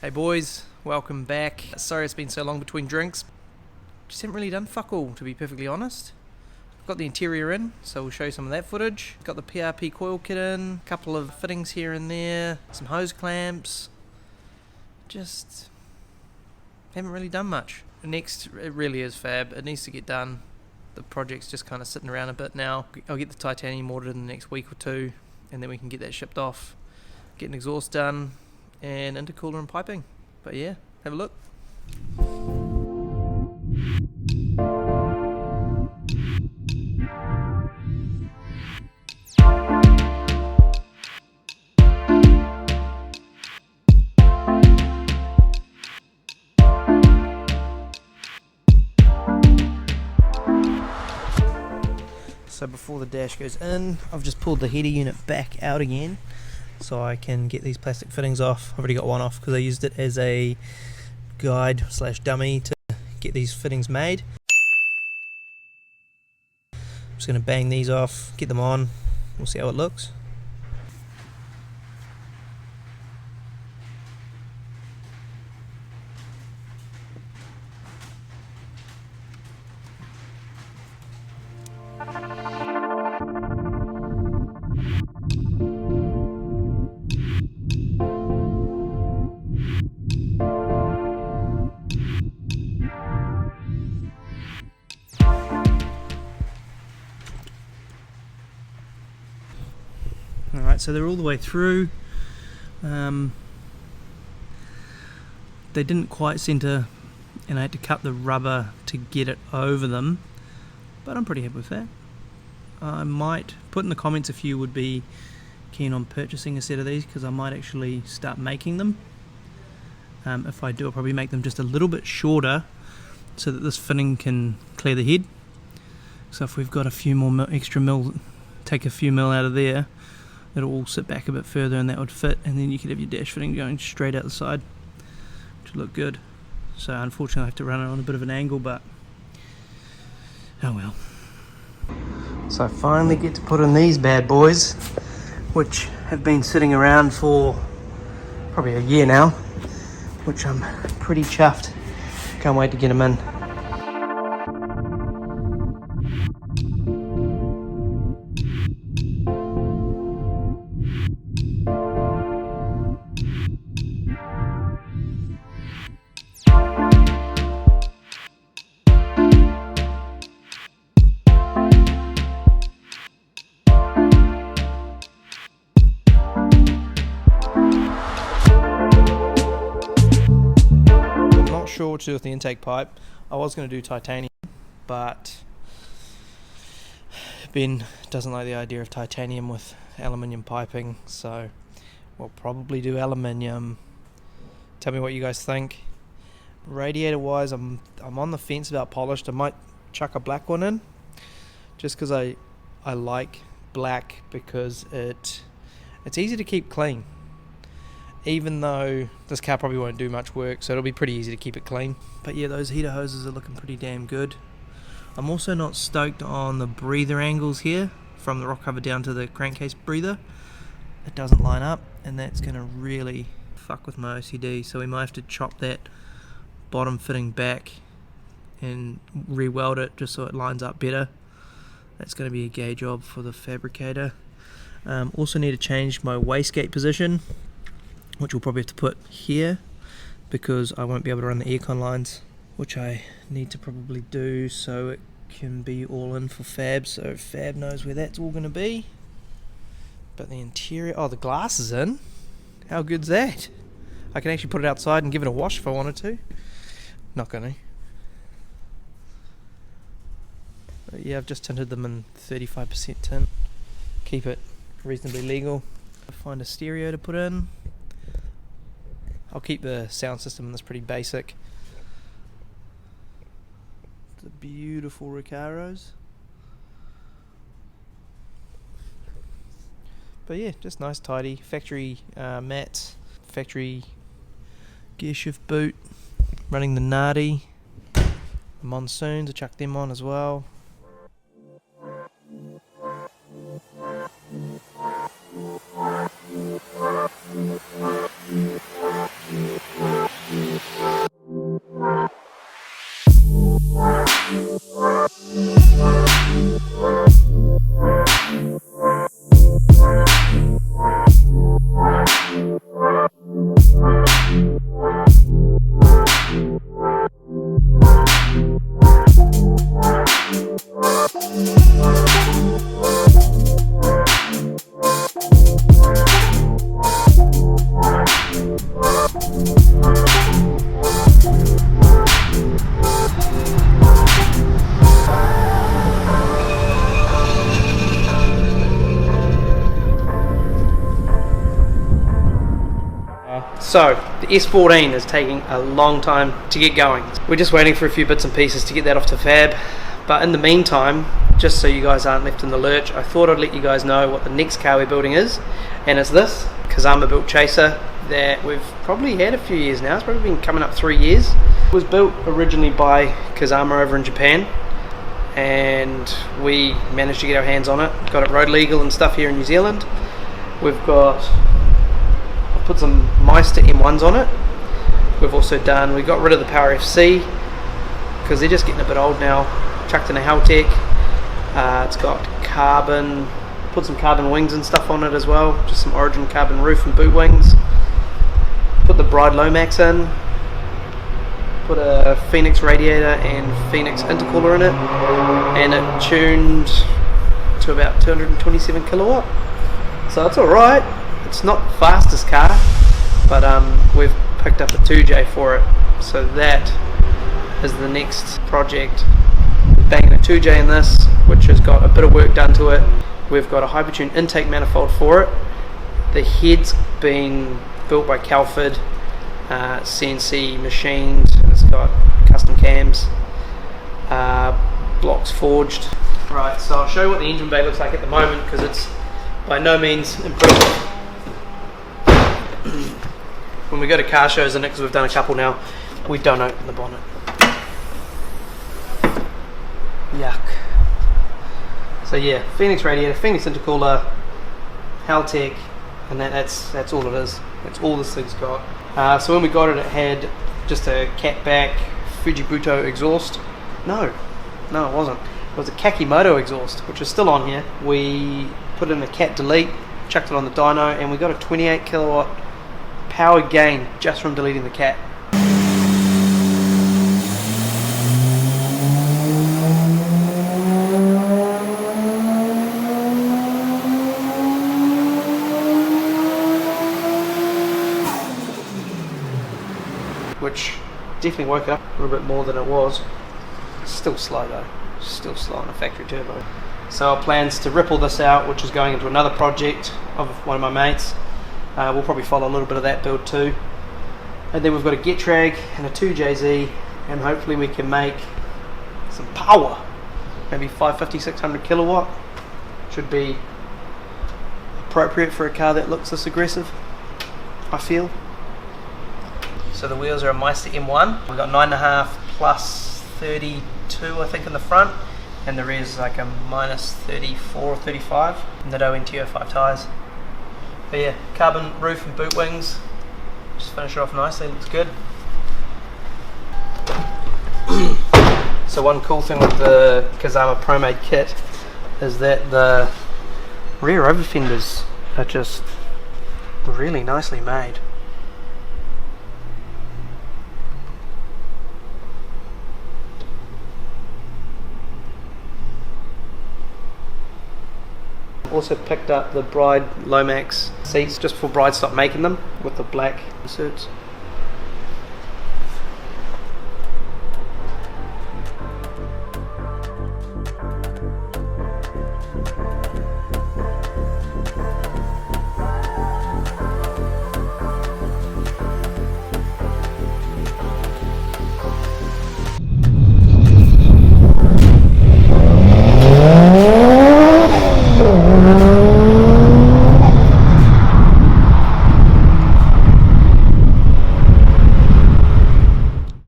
Hey boys, welcome back. Sorry it's been so long between drinks. Just haven't really done fuck all, to be perfectly honest. I've got the interior in, so we'll show you some of that footage. Got the PRP coil kit in, a couple of fittings here and there, some hose clamps. Just haven't really done much. Next, it really is fab. It needs to get done. The project's just kind of sitting around a bit now. I'll get the titanium ordered in the next week or two, and then we can get that shipped off. Get an exhaust done, and intercooler and piping. But yeah, have a look. So before the dash goes in, I've just pulled the heater unit back out again so I can get these plastic fittings off. I've already got one off because I used it as a guide / dummy to get these fittings made. I'm just going to bang these off, get them on, we'll see how it looks. Alright, so they're all the way through. They didn't quite center and I had to cut the rubber to get it over them, but I'm pretty happy with that. I might put in the comments if you would be keen on purchasing a set of these, because I might actually start making them. If I do, I'll probably make them just a little bit shorter so that this fitting can clear the head. So if we've got a few more extra mil, take a few mil out of there, it'll all sit back a bit further and that would fit, and then you could have your dash fitting going straight out the side, which would look good. So unfortunately I have to run it on a bit of an angle, but oh well. So I finally get to put in these bad boys, which have been sitting around for probably a year now, which I'm pretty chuffed. Can't wait to get them in. Sure what to do with the intake pipe. I was going to do titanium, but Ben doesn't like the idea of titanium with aluminium piping, so we'll probably do aluminium. Tell me what you guys think. Radiator wise, I'm on the fence about polished. I might chuck a black one in, just because I like black, because it's easy to keep clean. Even though this car probably won't do much work, so it'll be pretty easy to keep it clean. But yeah, those heater hoses are looking pretty damn good. I'm also not stoked on the breather angles here, from the rock cover down to the crankcase breather. It doesn't line up, and that's going to really fuck with my OCD, so we might have to chop that bottom fitting back and re-weld it just so it lines up better. That's going to be a gay job for the fabricator. Also need to change my wastegate position, which we'll probably have to put here, because I won't be able to run the aircon lines, which I need to probably do so it can be all in for Fab, so Fab knows where that's all going to be. But the interior, oh, the glass is in. How good's that? I can actually put it outside and give it a wash if I wanted to. Not going to. But yeah, I've just tinted them in 35% tint. Keep it reasonably legal. I'll find a stereo to put in. I'll keep the sound system in this pretty basic. The beautiful Recaros. But yeah, just nice, tidy. Factory mats, factory gear shift boot. Running the Nardi. The Monsoons, I chucked them on as well. So, the S14 is taking a long time to get going. We're just waiting for a few bits and pieces to get that off to fab. But in the meantime, just so you guys aren't left in the lurch, I thought I'd let you guys know what the next car we're building is. And it's this Kazama built Chaser that we've probably had a few years now. It's probably been coming up 3 years. It was built originally by Kazama over in Japan, and we managed to get our hands on it. Got it road legal and stuff here in New Zealand. We've got put some Meister M1s on it. We've also we got rid of the Power FC because they're just getting a bit old now. Chucked in a Haltech. It's got carbon, put some carbon wings and stuff on it as well, just some Origin carbon roof and boot wings. Put the Bride Lomax in, put a Phoenix radiator and Phoenix intercooler in it, and it tuned to about 227 kilowatt. So it's alright. It's not the fastest car, but we've picked up a 2J for it, so that is the next project. We're banging a 2J in this, which has got a bit of work done to it. We've got a Hypertune intake manifold for it. The head's been built by Calford, CNC machined. It's got custom cams, blocks forged. Right, so I'll show you what the engine bay looks like at the moment, because it's by no means impressive. When we go to car shows, and because we've done a couple now, we don't open the bonnet. Yuck. So yeah, Phoenix radiator, Phoenix intercooler, Haltech, and that's all it is. That's all this thing's got. So when we got it, it had just a cat back Fujibuto exhaust. No, it wasn't. It was a Kakimoto exhaust, which is still on here. We put in a cat delete, chucked it on the dyno, and we got a 28 kilowatt power gain just from deleting the cat. Which definitely woke it up a little bit more than it was. Still slow though, still slow on a factory turbo. So our plan's to ripple this out, which is going into another project of one of my mates. We'll probably follow a little bit of that build too. And then we've got a Getrag and a 2JZ, and hopefully we can make some power. Maybe 550, 600 kilowatt. Should be appropriate for a car that looks this aggressive, I feel. So the wheels are a Meister M1. We've got 9.5 plus 32 I think in the front, and the rear is like a minus 34 or 35. And the OEM S14 tyres. But yeah, carbon roof and boot wings. Just finish it off nicely, looks good. So one cool thing with the Kazama Pro-Made kit is that the rear over fenders are just really nicely made. Also picked up the Bride Lomax seats just before Bride stopped making them, with the black inserts.